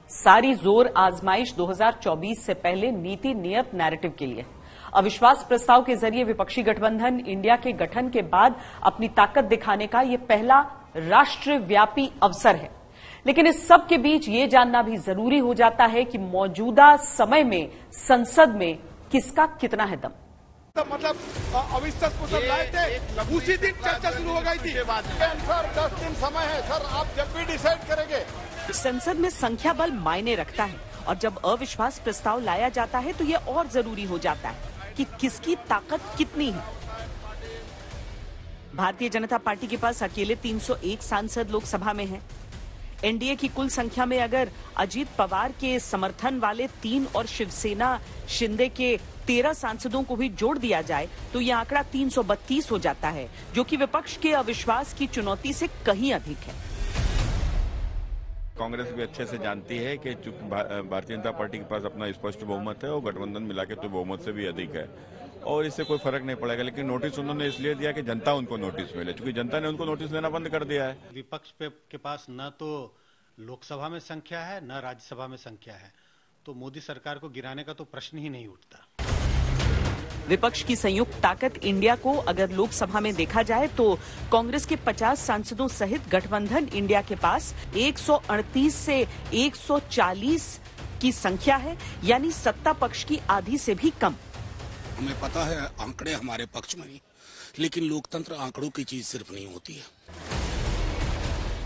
सारी जोर आजमाइश 2024 से पहले नीति नियत नैरेटिव के लिए। अविश्वास प्रस्ताव के जरिए विपक्षी गठबंधन इंडिया के गठन के बाद अपनी ताकत दिखाने का यह पहला राष्ट्रव्यापी अवसर है। लेकिन इस सब के बीच ये जानना भी जरूरी हो जाता है कि मौजूदा समय में संसद में किसका कितना है दम। मतलब अविश्वास प्रस्ताव लाए थे, उसी दिन चर्चा शुरू हो गई थी। सर 10 दिन समय है सर, आप जब भी डिसाइड करेंगे। संसद में संख्या बल मायने रखता है और जब अविश्वास प्रस्ताव लाया जाता है तो यह और जरूरी हो जाता है कि किसकी ताकत कितनी है। भारतीय जनता पार्टी के पास अकेले 301 सांसद लोकसभा में हैं। एनडीए की कुल संख्या में अगर अजीत पवार के समर्थन वाले 3 और शिवसेना शिंदे के 13 सांसदों को भी जोड़ दिया जाए तो यह आंकड़ा 332 हो जाता है, जो कि विपक्ष के अविश्वास की चुनौती से कहीं अधिक है। कांग्रेस भी अच्छे से जानती है कि चूंकि भारतीय जनता पार्टी के पास अपना स्पष्ट बहुमत है और गठबंधन मिला के तो बहुमत से भी अधिक है और इससे कोई फर्क नहीं पड़ेगा। लेकिन नोटिस उन्होंने इसलिए दिया कि जनता उनको नोटिस मिले, क्योंकि जनता ने उनको नोटिस देना बंद कर दिया है। विपक्ष के पास न तो लोकसभा में संख्या है न राज्यसभा में संख्या है, तो मोदी सरकार को गिराने का तो प्रश्न ही नहीं उठता। विपक्ष की संयुक्त ताकत इंडिया को अगर लोकसभा में देखा जाए तो कांग्रेस के 50 सांसदों सहित गठबंधन इंडिया के पास 138 से 140 की संख्या है, यानी सत्ता पक्ष की आधी से भी कम। हमें पता है आंकड़े हमारे पक्ष में नहीं, लेकिन लोकतंत्र आंकड़ों की चीज सिर्फ नहीं होती है।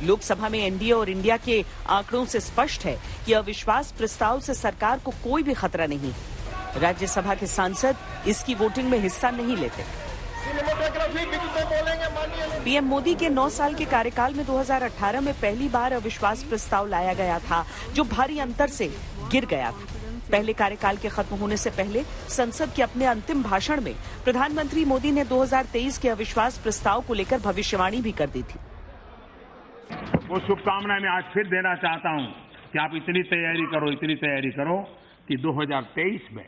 लोकसभा में एनडीए और इंडिया के आंकड़ों से स्पष्ट है कि अविश्वास प्रस्ताव से सरकार को कोई भी खतरा नहीं। राज्यसभा के सांसद इसकी वोटिंग में हिस्सा नहीं लेते। पीएम मोदी के 9 साल के कार्यकाल में 2018 में पहली बार अविश्वास प्रस्ताव लाया गया था, जो भारी अंतर से गिर गया था। पहले कार्यकाल के खत्म होने से पहले संसद के अपने अंतिम भाषण में प्रधानमंत्री मोदी ने 2023 के अविश्वास प्रस्ताव को लेकर भविष्यवाणी भी कर दी थी। वो शुभकामनाएं मैं आज फिर देना चाहता हूं कि आप इतनी तैयारी करो कि 2023 में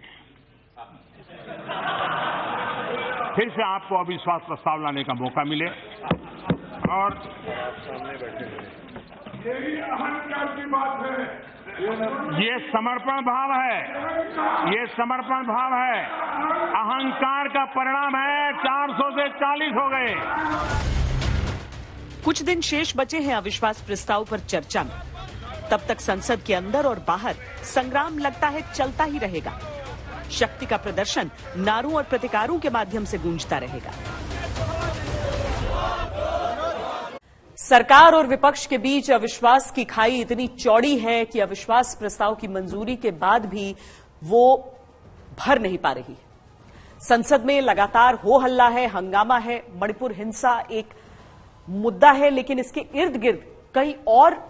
फिर से आपको अविश्वास प्रस्ताव लाने का मौका मिले। और यही अहंकार की बात है, ये समर्पण भाव है, अहंकार का परिणाम है। 400 से 40 हो गए। कुछ दिन शेष बचे हैं अविश्वास प्रस्ताव पर चर्चा में। तब तक संसद के अंदर और बाहर संग्राम लगता है चलता ही रहेगा। शक्ति का प्रदर्शन नारों और प्रतिकारों के माध्यम से गूंजता रहेगा। सरकार और विपक्ष के बीच अविश्वास की खाई इतनी चौड़ी है कि अविश्वास प्रस्ताव की मंजूरी के बाद भी वो भर नहीं पा रही। संसद में लगातार हो हल्ला है, हंगामा है। मणिपुर हिंसा एक मुद्दा है, लेकिन इसके इर्द गिर्द कई और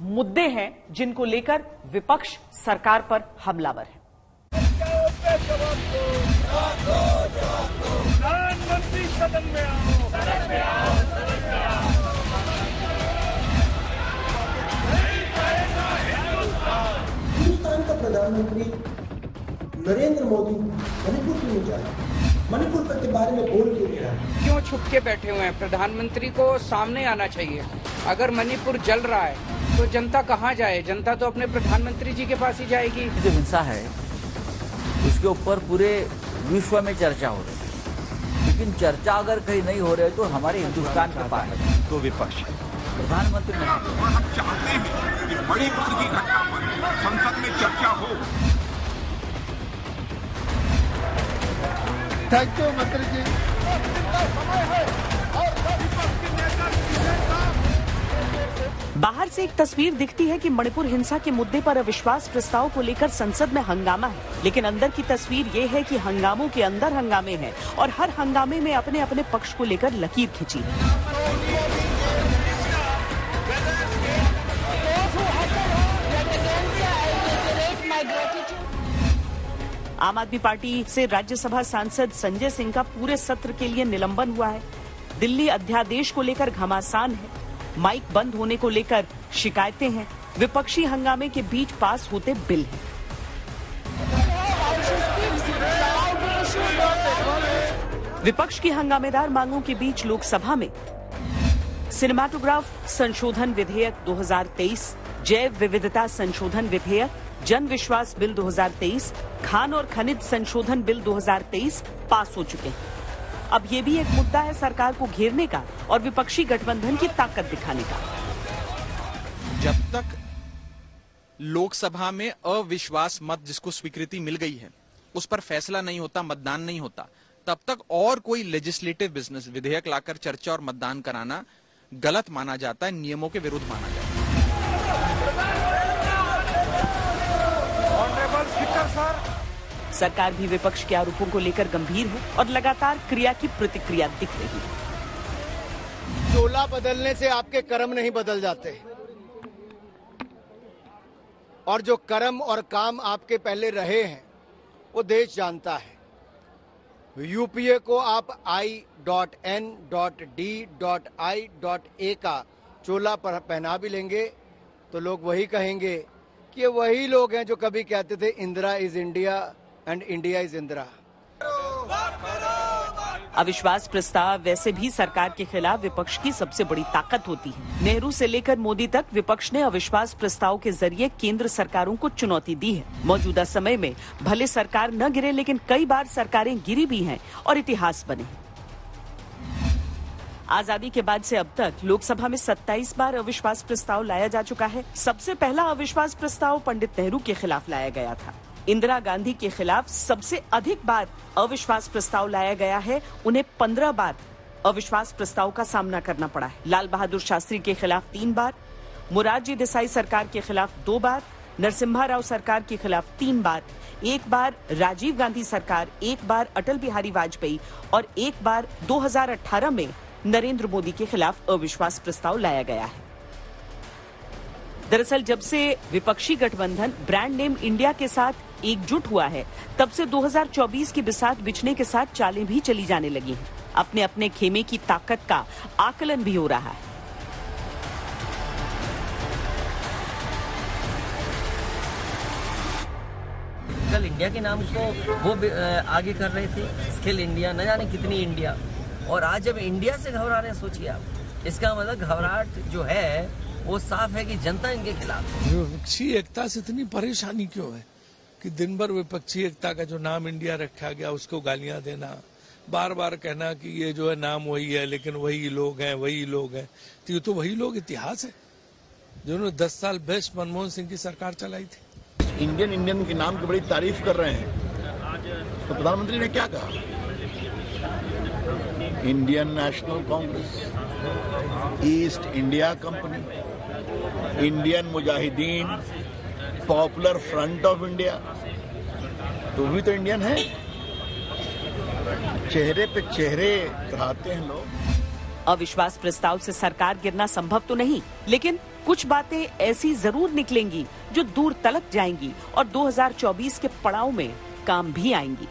मुद्दे हैं जिनको लेकर विपक्ष सरकार पर हमलावर है। प्रधानमंत्री सदन में आओ। हिंदुस्तान का प्रधानमंत्री नरेंद्र मोदी मणिपुर क्यों नहीं जा रहा? मणिपुर के बारे में बोल क्यों नहीं रहा? क्यों छुप के बैठे हुए हैं? प्रधानमंत्री को सामने आना चाहिए। अगर मणिपुर जल रहा है तो जनता कहाँ जाए? जनता तो अपने प्रधानमंत्री जी के पास ही जाएगी। जो हिंसा है उसके ऊपर पूरे विश्व में चर्चा हो रही है, लेकिन चर्चा अगर कहीं नहीं हो रही तो हमारे हिंदुस्तान के पास तो विपक्ष प्रधानमंत्री नहीं। और हम चाहते हैं कि मणिपुर की घटना पर संसद में चर्चा हो। थैंक यू मंत्री जी। बाहर से एक तस्वीर दिखती है कि मणिपुर हिंसा के मुद्दे पर अविश्वास प्रस्ताव को लेकर संसद में हंगामा है, लेकिन अंदर की तस्वीर ये है कि हंगामों के अंदर हंगामे हैं और हर हंगामे में अपने अपने पक्ष को लेकर लकीर खींची है। आम आदमी पार्टी से राज्यसभा सांसद संजय सिंह का पूरे सत्र के लिए निलंबन हुआ है। दिल्ली अध्यादेश को लेकर घमासान है। माइक बंद होने को लेकर शिकायतें हैं। विपक्षी हंगामे के बीच पास होते बिल हैं। विपक्ष की हंगामेदार मांगों के बीच लोकसभा में सिनेमाटोग्राफ संशोधन विधेयक 2023, जैव विविधता संशोधन विधेयक, जन विश्वास बिल 2023, खान और खनिज संशोधन बिल 2023 पास हो चुके हैं। अब ये भी एक मुद्दा है सरकार को घेरने का और विपक्षी गठबंधन की ताकत दिखाने का। जब तक लोकसभा में अविश्वास मत जिसको स्वीकृति मिल गई है उस पर फैसला नहीं होता, मतदान नहीं होता, तब तक और कोई लेजिस्लेटिव बिजनेस विधेयक लाकर चर्चा और मतदान कराना गलत माना जाता है, नियमों के विरुद्ध माना जाता है। सरकार भी विपक्ष के आरोपों को लेकर गंभीर है और लगातार क्रिया की प्रतिक्रिया दिख रही है। चोला बदलने से आपके कर्म नहीं बदल जाते, और जो कर्म और काम आपके पहले रहे हैं वो देश जानता है। यूपीए को आप I.N.D.I.A का चोला पहना भी लेंगे तो लोग वही कहेंगे कि वही लोग हैं जो कभी कहते थे Indira is India and India is Indira. अविश्वास प्रस्ताव वैसे भी सरकार के खिलाफ विपक्ष की सबसे बड़ी ताकत होती है। नेहरू से लेकर मोदी तक विपक्ष ने अविश्वास प्रस्ताव के जरिए केंद्र सरकारों को चुनौती दी है। मौजूदा समय में भले सरकार न गिरे, लेकिन कई बार सरकारें गिरी भी हैं और इतिहास बने। आजादी के बाद से अब तक लोकसभा में 27 बार अविश्वास प्रस्ताव लाया जा चुका है। सबसे पहला अविश्वास प्रस्ताव पंडित नेहरू के खिलाफ लाया गया था। इंदिरा गांधी के खिलाफ सबसे अधिक बार अविश्वास प्रस्ताव लाया गया है। उन्हें 15 बार अविश्वास प्रस्ताव का सामना करना पड़ा है। लाल बहादुर शास्त्री के खिलाफ 3 बार, मोरारजी देसाई सरकार के खिलाफ 2 बार, नरसिम्हा राव सरकार के खिलाफ 3 बार, 1 बार राजीव गांधी सरकार, 1 बार अटल बिहारी वाजपेयी और 1 बार 2018 में नरेंद्र मोदी के खिलाफ अविश्वास प्रस्ताव लाया गया है। दरअसल जब से विपक्षी गठबंधन ब्रांड नेम इंडिया के साथ एकजुट हुआ है, तब से 2024 की बिसात बिछने के साथ चालें भी चली जाने लगी हैं। अपने अपने खेमे की ताकत का आकलन भी हो रहा है। कल इंडिया के नाम को वो आगे कर रहे थे, स्किल इंडिया, न जाने कितनी इंडिया, और आज जब इंडिया से घबरा रहे हैं, सोचिए आप, इसका मतलब घबराहट जो है वो साफ है कि जनता इनके खिलाफ है। विपक्षी एकता से इतनी परेशानी क्यों है कि दिन भर विपक्षी एकता का जो नाम इंडिया रखा गया उसको गालियां देना, बार बार कहना कि ये जो है नाम वही है लेकिन वही लोग हैं, वही लोग हैं। तो ये तो वही लोग इतिहास है जिन्होंने 10 साल बेस्ट मनमोहन सिंह की सरकार चलाई थी। इंडियन के नाम की बड़ी तारीफ कर रहे हैं, तो प्रधानमंत्री ने क्या कहा? Indian national Congress, east India company, Indian Mujahideen, popular front of India, तो भी तो इंडियन है। चेहरे पे चेहरे चढ़ाते हैं लोग। अविश्वास प्रस्ताव से सरकार गिरना संभव तो नहीं, लेकिन कुछ बातें ऐसी जरूर निकलेंगी जो दूर तलक जाएंगी और 2024 के पड़ाव में काम भी आएंगी।